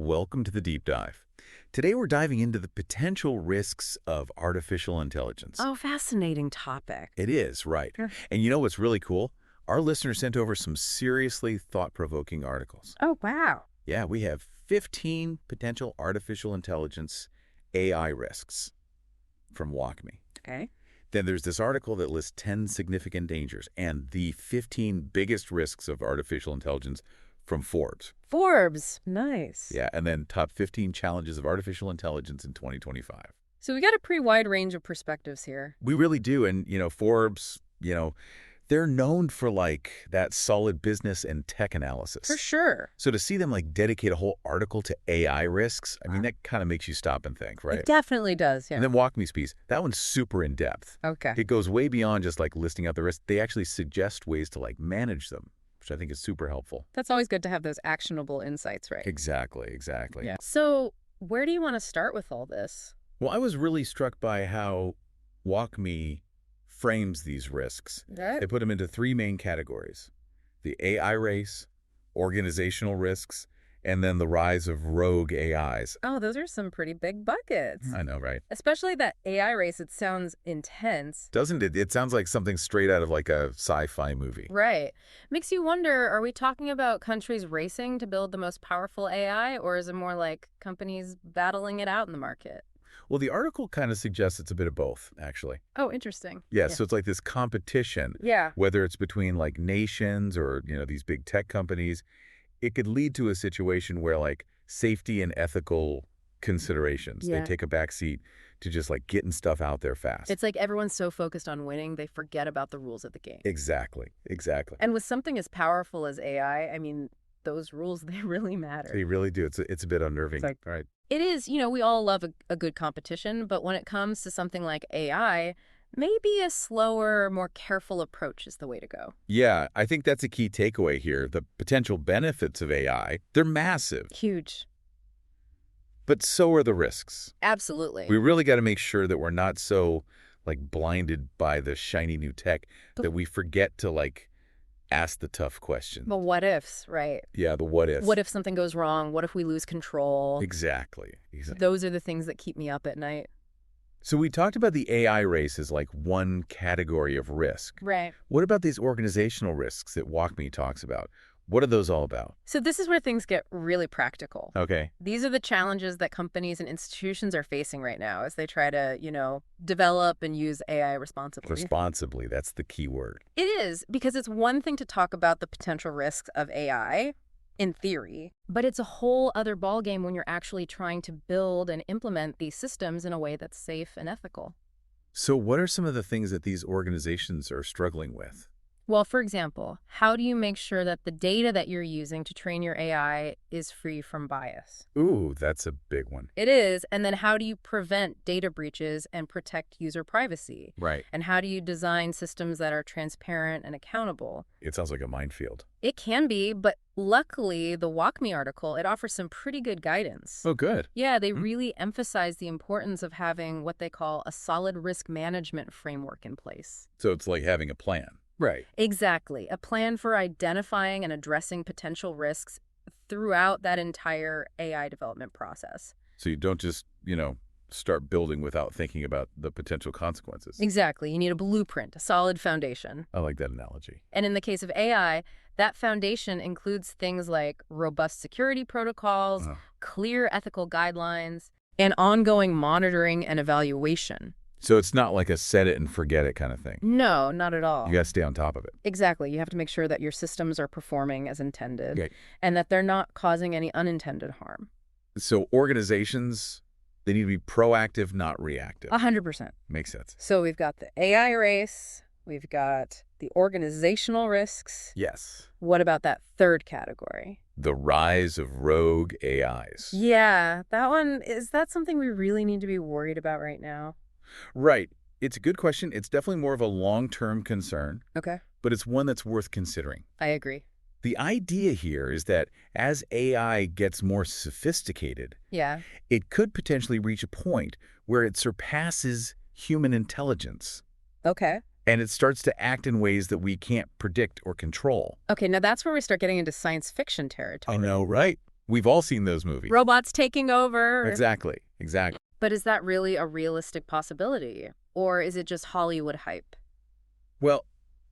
Welcome to the deep dive. Today we're diving into the potential risks of artificial intelligence. Oh, fascinating topic. It is, right. Sure. And you know what's really cool? Our listeners sent over some seriously thought-provoking articles. Oh, wow. Yeah, we have 15 potential artificial intelligence AI risks from WalkMe. Okay. Then there's this article that lists 10 significant dangers and the 15 biggest risks of artificial intelligence from Forbes. Forbes. Nice. Yeah, and then top 15 challenges of artificial intelligence in 2025. So we got a pretty wide range of perspectives here. We really do. And, Forbes, they're known for that solid business and tech analysis. For sure. So to see them dedicate a whole article to AI risks, I mean, that kind of makes you stop and think, right? It definitely does, yeah. And then WalkMe's piece, that one's super in depth. Okay. It goes way beyond just listing out the risks. They actually suggest ways to manage them, which I think is super helpful. That's always good to have those actionable insights, right? Exactly. Yeah. So where do you want to start with all this? Well, I was really struck by how WalkMe frames these risks. Right. They put them into three main categories: the AI race, organizational risks, and then the rise of rogue AIs. Oh, those are some pretty big buckets. I know, right? Especially that AI race, it sounds intense. Doesn't it? It sounds like something straight out of a sci-fi movie. Right. Makes you wonder, are we talking about countries racing to build the most powerful AI, or is it more like companies battling it out in the market? Well, the article kind of suggests it's a bit of both, actually. Oh, interesting. Yeah, so it's this competition, Yeah. whether it's between nations or, these big tech companies. It could lead to a situation where safety and ethical considerations, they Yeah. take a back seat to just getting stuff out there fast. It's like everyone's so focused on winning, they forget about the rules of the game. Exactly. And with something as powerful as AI, I mean, those rules, they really matter. They really do. It's a bit unnerving. It's Right. It is, we all love a good competition, but when it comes to something like AI, maybe a slower, more careful approach is the way to go. Yeah, I think that's a key takeaway here. The potential benefits of AI, they're massive, Huge. but so are the risks. Absolutely. We really got to make sure that we're not so blinded by the shiny new tech that we forget to ask the tough questions. The what ifs, right? Yeah, the what ifs. What if something goes wrong? What if we lose control? Exactly. Those are the things that keep me up at night. So we talked about the AI race as one category of risk. Right. What about these organizational risks that WalkMe talks about? What are those all about? So this is where things get really practical. Okay. These are the challenges that companies and institutions are facing right now as they try to, develop and use AI responsibly. Responsibly, that's the key word. It is, because it's one thing to talk about the potential risks of AI in theory, but it's a whole other ballgame when you're actually trying to build and implement these systems in a way that's safe and ethical. So what are some of the things that these organizations are struggling with? Well, for example, how do you make sure that the data that you're using to train your AI is free from bias? Ooh, that's a big one. It is. And then how do you prevent data breaches and protect user privacy? Right. And how do you design systems that are transparent and accountable? It sounds like a minefield. It can be, but luckily, the WalkMe article, it offers some pretty good guidance. Oh, good. Yeah, they really emphasize the importance of having what they call a solid risk management framework in place. So it's like having a plan. Right. Exactly. A plan for identifying and addressing potential risks throughout that entire AI development process. So you don't just, start building without thinking about the potential consequences. Exactly. You need a blueprint, a solid foundation. I like that analogy. And in the case of AI, that foundation includes things like robust security protocols, clear ethical guidelines, and ongoing monitoring and evaluation. So it's not like a set it and forget it kind of thing. No, not at all. You got to stay on top of it. Exactly. You have to make sure that your systems are performing as intended Okay. and that they're not causing any unintended harm. So organizations, they need to be proactive, not reactive. 100%. Makes sense. So we've got the AI race. We've got the organizational risks. Yes. What about that third category? The rise of rogue AIs. Yeah, that one, is that something we really need to be worried about right now? Right. It's a good question. It's definitely more of a long-term concern, Okay. but it's one that's worth considering. I agree. The idea here is that as AI gets more sophisticated, Yeah. it could potentially reach a point where it surpasses human intelligence. Okay. And it starts to act in ways that we can't predict or control. Okay, now that's where we start getting into science fiction territory. I know, right? We've all seen those movies. Robots taking over. Exactly. Exactly. But is that really a realistic possibility? Or is it just Hollywood hype? Well,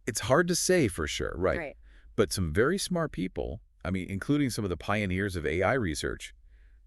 it's hard to say for sure, right? Right. But some very smart people, I mean, including some of the pioneers of AI research,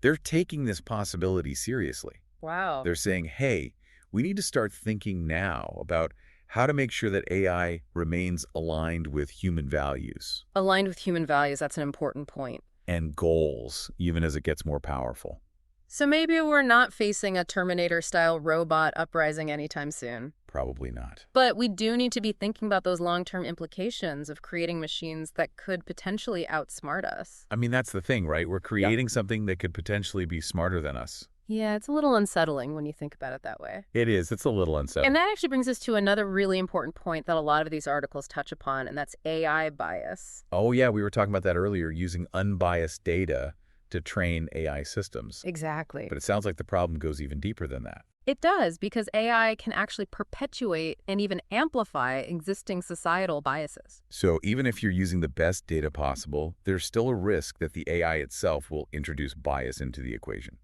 they're taking this possibility seriously. Wow. They're saying, hey, we need to start thinking now about how to make sure that AI remains aligned with human values Aligned with human values, that's an important point. and goals, even as it gets more powerful. So maybe we're not facing a Terminator-style robot uprising anytime soon. Probably not. But we do need to be thinking about those long-term implications of creating machines that could potentially outsmart us. I mean, that's the thing, right? We're creating something that could potentially be smarter than us. Yeah, it's a little unsettling when you think about it that way. It is. It's a little unsettling. And that actually brings us to another really important point that a lot of these articles touch upon, and that's AI bias. Oh, yeah, we were talking about that earlier, using unbiased data to train AI systems. Exactly. But it sounds like the problem goes even deeper than that. It does, because AI can actually perpetuate and even amplify existing societal biases. So even if you're using the best data possible, there's still a risk that the AI itself will introduce bias into the equation.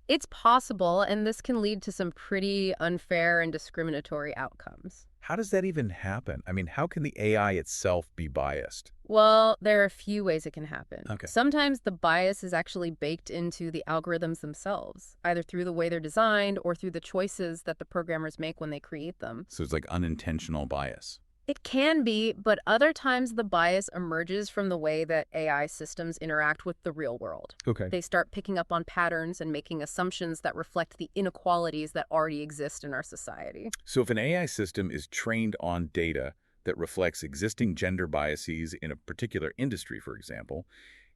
It's possible, and this can lead to some pretty unfair and discriminatory outcomes. How does that even happen? I mean, how can the AI itself be biased? Well, there are a few ways it can happen. Okay. Sometimes the bias is actually baked into the algorithms themselves, either through the way they're designed or through the choices that the programmers make when they create them. So it's like unintentional bias. It can be, but other times the bias emerges from the way that AI systems interact with the real world. Okay. They start picking up on patterns and making assumptions that reflect the inequalities that already exist in our society. So if an AI system is trained on data that reflects existing gender biases in a particular industry, for example,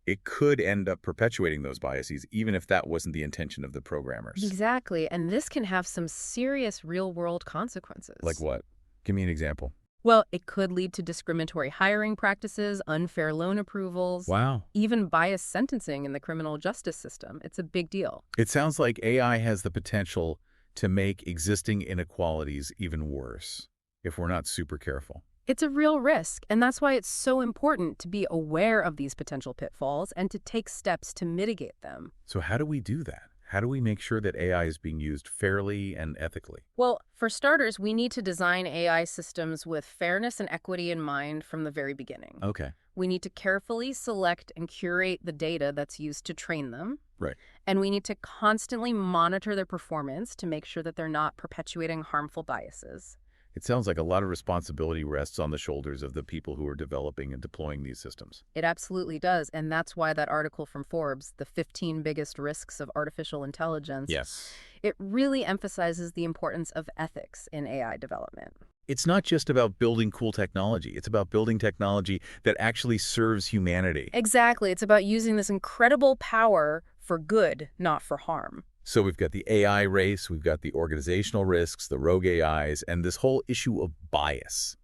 it could end up perpetuating those biases, even if that wasn't the intention of the programmers. Exactly, and this can have some serious real-world consequences. Like what? Give me an example. Well, it could lead to discriminatory hiring practices, unfair loan approvals, Wow. even biased sentencing in the criminal justice system. It's a big deal. It sounds like AI has the potential to make existing inequalities even worse if we're not super careful. It's a real risk, and that's why it's so important to be aware of these potential pitfalls and to take steps to mitigate them. So how do we do that? How do we make sure that AI is being used fairly and ethically? Well, for starters, we need to design AI systems with fairness and equity in mind from the very beginning. Okay. We need to carefully select and curate the data that's used to train them. Right. And we need to constantly monitor their performance to make sure that they're not perpetuating harmful biases. It sounds like a lot of responsibility rests on the shoulders of the people who are developing and deploying these systems. It absolutely does, and that's why that article from Forbes, The 15 Biggest Risks of Artificial Intelligence, Yes. it really emphasizes the importance of ethics in AI development. It's not just about building cool technology. It's about building technology that actually serves humanity. Exactly. It's about using this incredible power for good, not for harm. So we've got the AI race, we've got the organizational risks, the rogue AIs, and this whole issue of bias.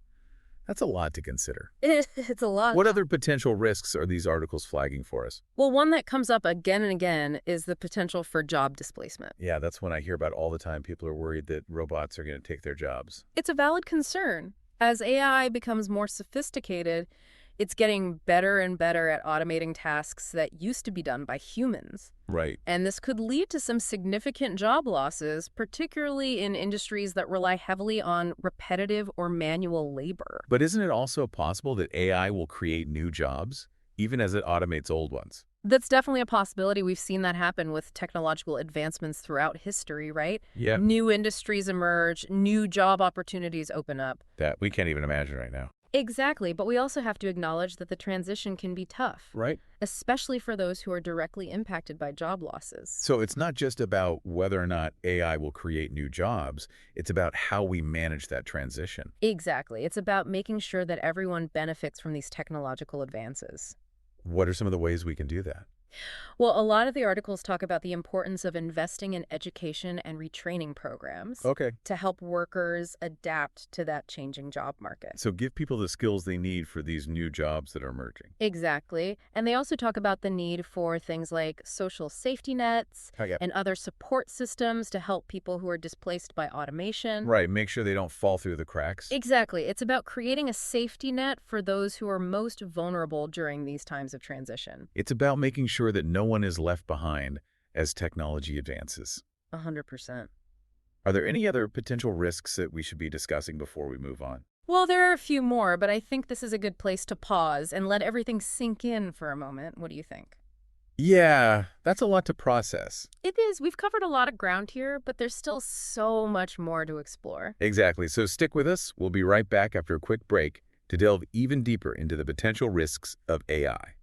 That's a lot to consider. It's a lot. What other potential risks are these articles flagging for us? Well, one that comes up again and again is the potential for job displacement. Yeah, that's one I hear about all the time. People are worried that robots are going to take their jobs. It's a valid concern. As AI becomes more sophisticated, it's getting better and better at automating tasks that used to be done by humans. Right. And this could lead to some significant job losses, particularly in industries that rely heavily on repetitive or manual labor. But isn't it also possible that AI will create new jobs, even as it automates old ones? That's definitely a possibility. We've seen that happen with technological advancements throughout history, right? Yeah. New industries emerge, new job opportunities open up. That we can't even imagine right now. Exactly, but we also have to acknowledge that the transition can be tough, Right. especially for those who are directly impacted by job losses. So it's not just about whether or not AI will create new jobs. It's about how we manage that transition. Exactly. It's about making sure that everyone benefits from these technological advances. What are some of the ways we can do that? Well, a lot of the articles talk about the importance of investing in education and retraining programs Okay. to help workers adapt to that changing job market. So give people the skills they need for these new jobs that are emerging. Exactly. And they also talk about the need for things like social safety nets Oh, yeah. and other support systems to help people who are displaced by automation. Right. Make sure they don't fall through the cracks. Exactly. It's about creating a safety net for those who are most vulnerable during these times of transition. It's about making sure sure that no one is left behind as technology advances. 100%. Are there any other potential risks that we should be discussing before we move on? Well, there are a few more, but I think this is a good place to pause and let everything sink in for a moment. What do you think? Yeah, that's a lot to process. It is. We've covered a lot of ground here, but there's still so much more to explore. Exactly. So stick with us. We'll be right back after a quick break to delve even deeper into the potential risks of AI.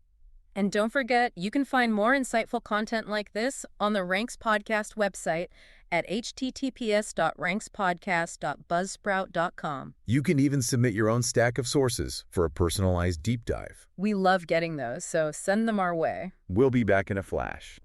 And don't forget, you can find more insightful content like this on the Ranks Podcast website at https://rankspodcast.buzzsprout.com. You can even submit your own stack of sources for a personalized deep dive. We love getting those, so send them our way. We'll be back in a flash.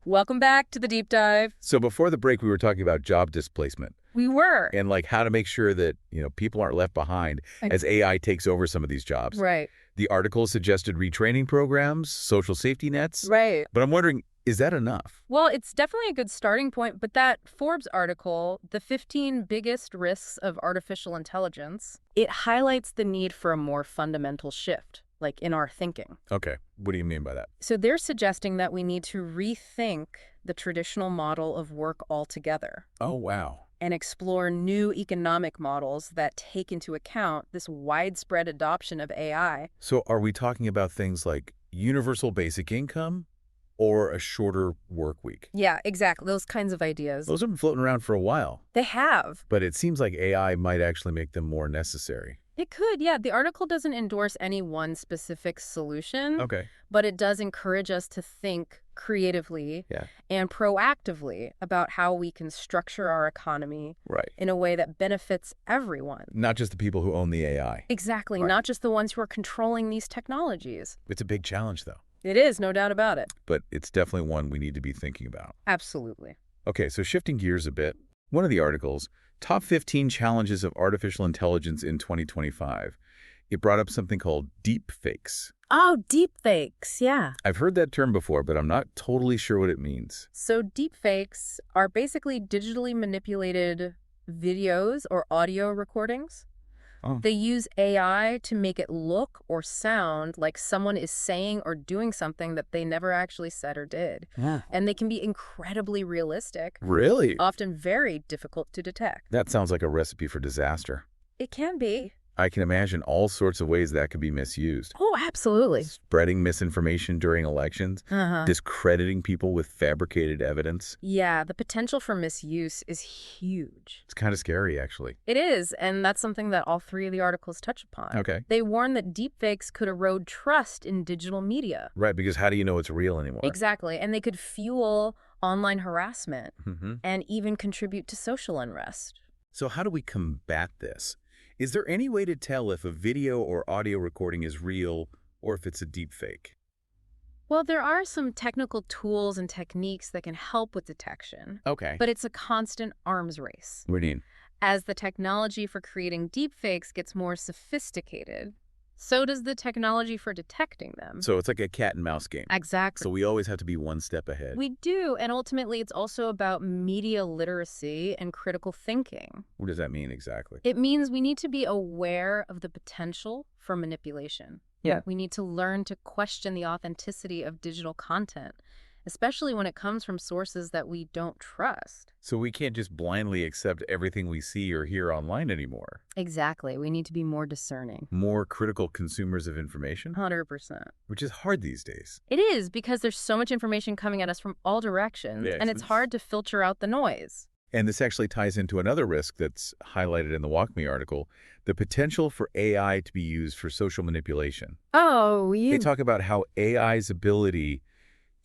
Welcome back to the deep dive. So before the break, we were talking about job displacement. We were. And like how to make sure that, people aren't left behind as AI takes over some of these jobs. Right. The article suggested retraining programs, social safety nets. Right. But I'm wondering, is that enough? Well, it's definitely a good starting point, but that Forbes article, The 15 Biggest Risks of Artificial Intelligence, it highlights the need for a more fundamental shift, like in our thinking. Okay. What do you mean by that? So they're suggesting that we need to rethink the traditional model of work altogether. Oh, wow. And explore new economic models that take into account this widespread adoption of AI. So are we talking about things like universal basic income or a shorter work week? Yeah, exactly. Those kinds of ideas. Those have been floating around for a while. They have. But it seems like AI might actually make them more necessary. It could, yeah. The article doesn't endorse any one specific solution, Okay. but it does encourage us to think creatively and proactively about how we can structure our economy in a way that benefits everyone. Not just the people who own the AI. Exactly, not just the ones who are controlling these technologies. It's a big challenge, though. It is, no doubt about it. But it's definitely one we need to be thinking about. Absolutely. Okay, so shifting gears a bit, one of the articles, Top 15 Challenges of Artificial Intelligence in 2025, it brought up something called deep fakes. Oh, deepfakes, yeah. I've heard that term before, but I'm not totally sure what it means. So deepfakes are basically digitally manipulated videos or audio recordings. Oh. They use AI to make it look or sound like someone is saying or doing something that they never actually said or did. Yeah. And they can be incredibly realistic, Really? often very difficult to detect. That sounds like a recipe for disaster. It can be. I can imagine all sorts of ways that could be misused. Oh, absolutely. Spreading misinformation during elections, discrediting people with fabricated evidence. Yeah, the potential for misuse is huge. It's kind of scary, actually. It is, and that's something that all three of the articles touch upon. Okay. They warn that deepfakes could erode trust in digital media. Right, because how do you know it's real anymore? Exactly, and they could fuel online harassment Mm-hmm. and even contribute to social unrest. So how do we combat this? Is there any way to tell if a video or audio recording is real or if it's a deep fake? Well, there are some technical tools and techniques that can help with detection, Okay. but it's a constant arms race. What do you mean? As the technology for creating deepfakes gets more sophisticated, so does the technology for detecting them. So it's like a cat and mouse game. Exactly. So we always have to be one step ahead. We do, and ultimately it's also about media literacy and critical thinking. What does that mean exactly? It means we need to be aware of the potential for manipulation. Yeah. We need to learn to question the authenticity of digital content, especially when it comes from sources that we don't trust. So we can't just blindly accept everything we see or hear online anymore. Exactly. We need to be more discerning. More critical consumers of information, 100%. which is hard these days. It is, because there's so much information coming at us from all directions, Yes. and it's hard to filter out the noise. And this actually ties into another risk that's highlighted in the WalkMe article, the potential for AI to be used for social manipulation. Oh, They talk about how AI's ability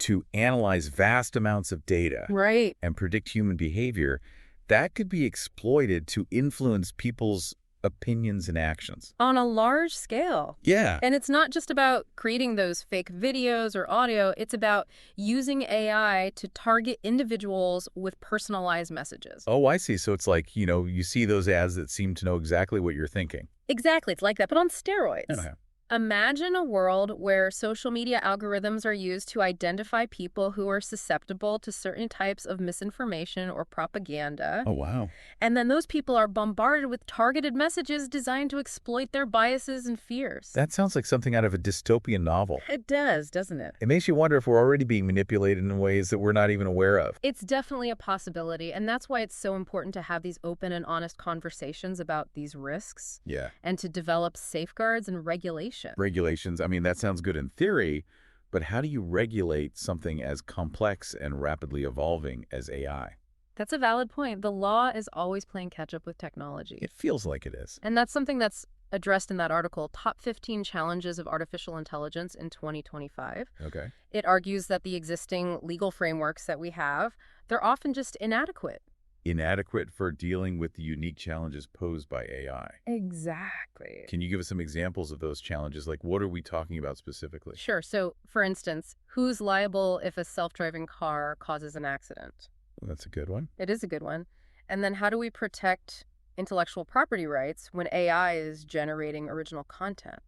to analyze vast amounts of data Right. and predict human behavior, that could be exploited to influence people's opinions and actions. On a large scale. Yeah. And it's not just about creating those fake videos or audio. It's about using AI to target individuals with personalized messages. Oh, I see. So it's like, you see those ads that seem to know exactly what you're thinking. Exactly. It's like that, but on steroids. Okay. Imagine a world where social media algorithms are used to identify people who are susceptible to certain types of misinformation or propaganda. Oh, wow. And then those people are bombarded with targeted messages designed to exploit their biases and fears. That sounds like something out of a dystopian novel. It does, doesn't it? It makes you wonder if we're already being manipulated in ways that we're not even aware of. It's definitely a possibility, and that's why it's so important to have these open and honest conversations about these risks Yeah. and to develop safeguards and regulation. Regulations, I mean, that sounds good in theory, but how do you regulate something as complex and rapidly evolving as AI? That's a valid point. The law is always playing catch up with technology. It feels like it is. And that's something that's addressed in that article, Top 15 Challenges of Artificial Intelligence in 2025. Okay. It argues that the existing legal frameworks that we have, they're often just inadequate. Inadequate for dealing with the unique challenges posed by AI. Exactly. Can you give us some examples of those challenges? Like, what are we talking about specifically? Sure. So, for instance, who's liable if a self-driving car causes an accident? Well, that's a good one. It is a good one. And then how do we protect intellectual property rights when AI is generating original content?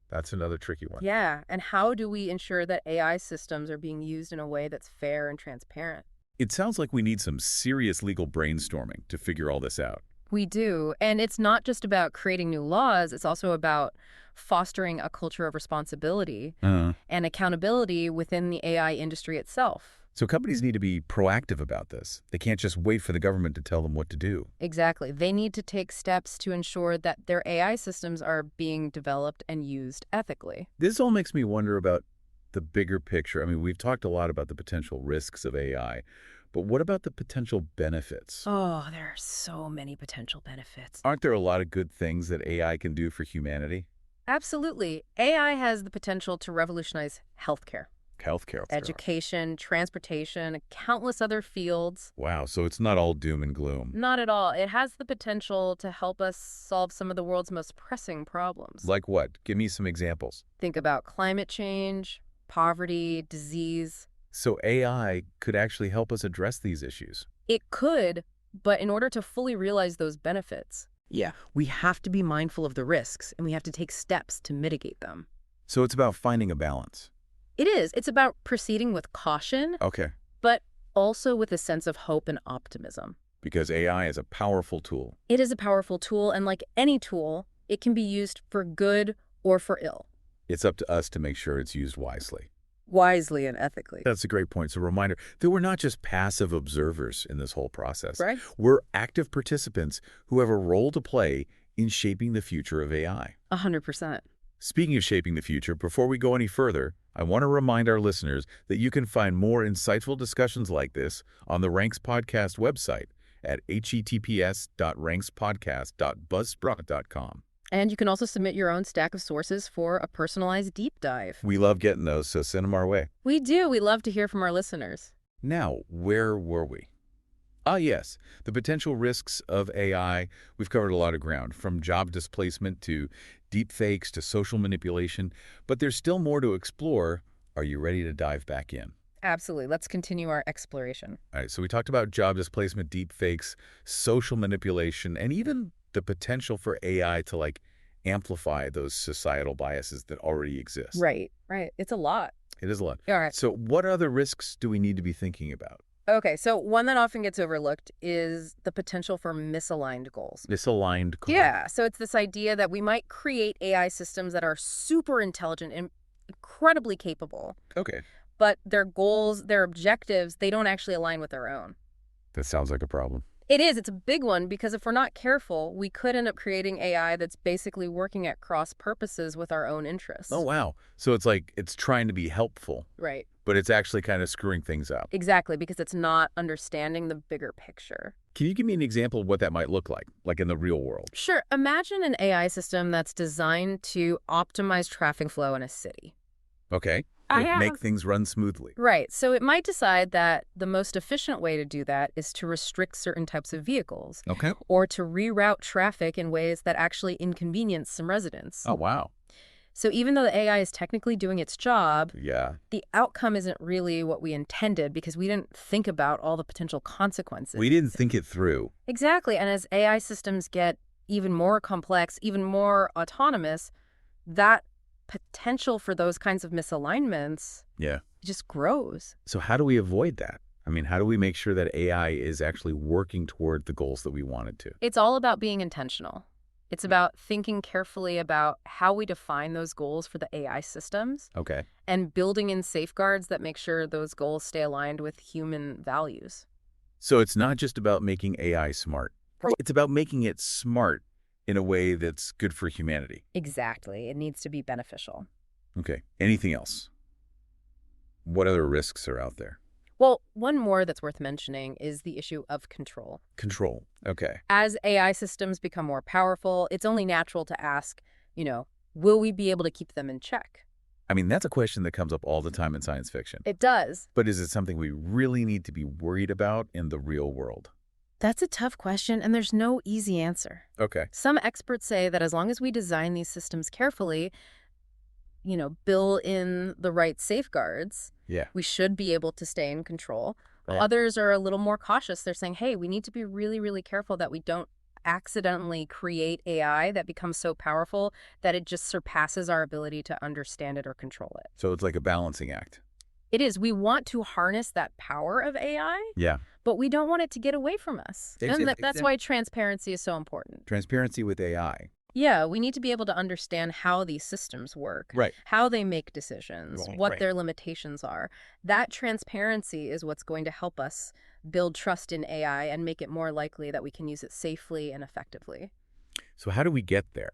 That's another tricky one. Yeah. And how do we ensure that AI systems are being used in a way that's fair and transparent? It sounds like we need some serious legal brainstorming to figure all this out. We do. And it's not just about creating new laws, it's also about fostering a culture of responsibility and accountability within the AI industry itself. So companies need to be proactive about this. They can't just wait for the government to tell them what to do. Exactly. They need to take steps to ensure that their AI systems are being developed and used ethically. This all makes me wonder about the bigger picture. I mean, we've talked a lot about the potential risks of AI, but what about the potential benefits? Oh, there are so many potential benefits. Aren't there a lot of good things that AI can do for humanity? Absolutely. AI has the potential to revolutionize healthcare, Healthcare. education, transportation, countless other fields. Wow, so it's not all doom and gloom. Not at all. It has the potential to help us solve some of the world's most pressing problems. Like what? Give me some examples. Think about climate change, poverty, disease. So AI could actually help us address these issues. It could, but in order to fully realize those benefits, we have to be mindful of the risks and we have to take steps to mitigate them. So it's about finding a balance. It is. It's about proceeding with caution, Okay. but also with a sense of hope and optimism. Because AI is a powerful tool. It is a powerful tool, and like any tool, it can be used for good or for ill. It's up to us to make sure it's used wisely. Wisely and ethically. That's a great point. It's a reminder that we're not just passive observers in this whole process. Right? We're active participants who have a role to play in shaping the future of AI. 100%. Speaking of shaping the future, before we go any further, I want to remind our listeners that you can find more insightful discussions like this on the Ranks Podcast website at https://rankspodcast.buzzsprout.com. And you can also submit your own stack of sources for a personalized deep dive. We love getting those, so send them our way. We do. We love to hear from our listeners. Now, where were we? Ah, yes, the potential risks of AI. We've covered a lot of ground, from job displacement to deepfakes to social manipulation, but there's still more to explore. Are you ready to dive back in? Absolutely. Let's continue our exploration. All right, so we talked about job displacement, deepfakes, social manipulation, and even the potential for AI to amplify those societal biases that already exist. Right. It's a lot. It is a lot. All right. So what other risks do we need to be thinking about? Okay, so one that often gets overlooked is the potential for misaligned goals. Misaligned goals. Yeah, so it's this idea that we might create AI systems that are super intelligent and incredibly capable, Okay. but their goals, their objectives, they don't actually align with our own. That sounds like a problem. It is. It's a big one because if we're not careful, we could end up creating AI that's basically working at cross purposes with our own interests. Oh, wow. So it's trying to be helpful, Right. but it's actually kind of screwing things up. Exactly, because it's not understanding the bigger picture. Can you give me an example of what that might look like in the real world? Sure. Imagine an AI system that's designed to optimize traffic flow in a city. Okay. Make things run smoothly. Right. So it might decide that the most efficient way to do that is to restrict certain types of vehicles. Okay. Or to reroute traffic in ways that actually inconvenience some residents. Oh, wow. So even though the AI is technically doing its job, Yeah. the outcome isn't really what we intended because we didn't think about all the potential consequences. We didn't think it through. Exactly. And as AI systems get even more complex, even more autonomous, that potential for those kinds of misalignments Yeah. just grows. So how do we avoid that? I mean, how do we make sure that AI is actually working toward the goals that we want it to? It's all about being intentional. It's about thinking carefully about how we define those goals for the AI systems Okay. and building in safeguards that make sure those goals stay aligned with human values. So it's not just about making AI smart. It's about making it smart in a way that's good for humanity. Exactly. It needs to be beneficial. Okay. Anything else? What other risks are out there? Well, one more that's worth mentioning is the issue of control. Control. Okay. As AI systems become more powerful, it's only natural to ask, will we be able to keep them in check? I mean, that's a question that comes up all the time in science fiction. It does. But is it something we really need to be worried about in the real world? That's a tough question, and there's no easy answer. Okay. Some experts say that as long as we design these systems carefully, build in the right safeguards, Yeah. we should be able to stay in control. Right. Others are a little more cautious. They're saying, hey, we need to be really, really careful that we don't accidentally create AI that becomes so powerful that it just surpasses our ability to understand it or control it. So it's like a balancing act. It is. We want to harness that power of AI, Yeah. but we don't want it to get away from us. And that's why transparency is so important. Transparency with AI. Yeah, we need to be able to understand how these systems work, Right. how they make decisions, what Right. their limitations are. That transparency is what's going to help us build trust in AI and make it more likely that we can use it safely and effectively. So how do we get there?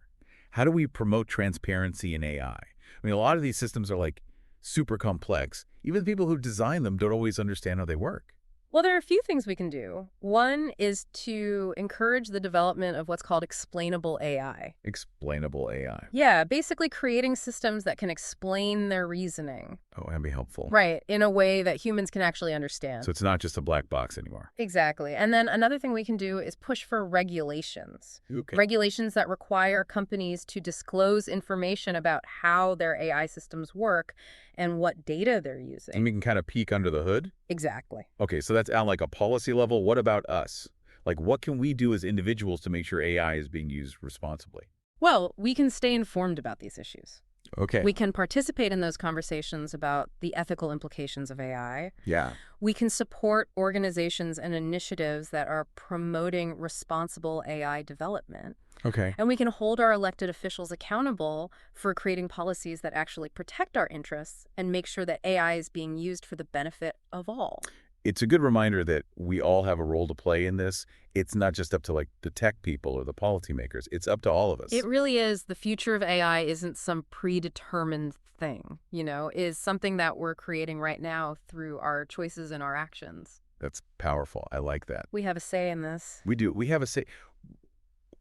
How do we promote transparency in AI? I mean, a lot of these systems are like super complex. Even the people who design them don't always understand how they work. Well, there are a few things we can do. One is to encourage the development of what's called explainable AI. Explainable AI. Yeah, basically creating systems that can explain their reasoning. Oh, that'd be helpful. Right, in a way that humans can actually understand. So it's not just a black box anymore. Exactly. And then another thing we can do is push for regulations. Okay. Regulations that require companies to disclose information about how their AI systems work and what data they're using. And we can kind of peek under the hood? Exactly. Okay, so that's on like a policy level. What about us? Like, what can we do as individuals to make sure AI is being used responsibly? Well, we can stay informed about these issues. Okay. We can participate in those conversations about the ethical implications of AI. Yeah. We can support organizations and initiatives that are promoting responsible AI development. Okay. And we can hold our elected officials accountable for creating policies that actually protect our interests and make sure that AI is being used for the benefit of all. It's a good reminder that we all have a role to play in this. It's not just up to like the tech people or the policymakers. It's up to all of us. It really is. The future of AI isn't some predetermined thing, is something that we're creating right now through our choices and our actions. That's powerful. I like that. We have a say in this. We do. We have a say.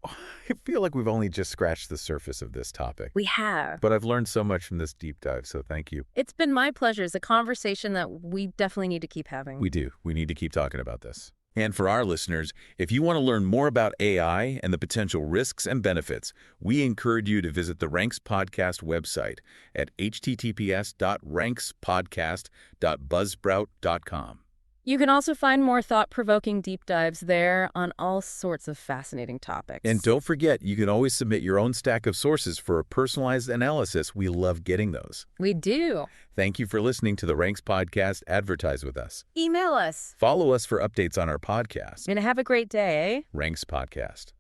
I feel like we've only just scratched the surface of this topic. We have. But I've learned so much from this deep dive, so thank you. It's been my pleasure. It's a conversation that we definitely need to keep having. We do. We need to keep talking about this. And for our listeners, if you want to learn more about AI and the potential risks and benefits, we encourage you to visit the Ranks Podcast website at https://rankspodcast.buzzsprout.com. You can also find more thought-provoking deep dives there on all sorts of fascinating topics. And don't forget, you can always submit your own stack of sources for a personalized analysis. We love getting those. We do. Thank you for listening to the Ranks Podcast. Advertise with us. Email us. Follow us for updates on our podcast. And have a great day, eh? Ranks Podcast.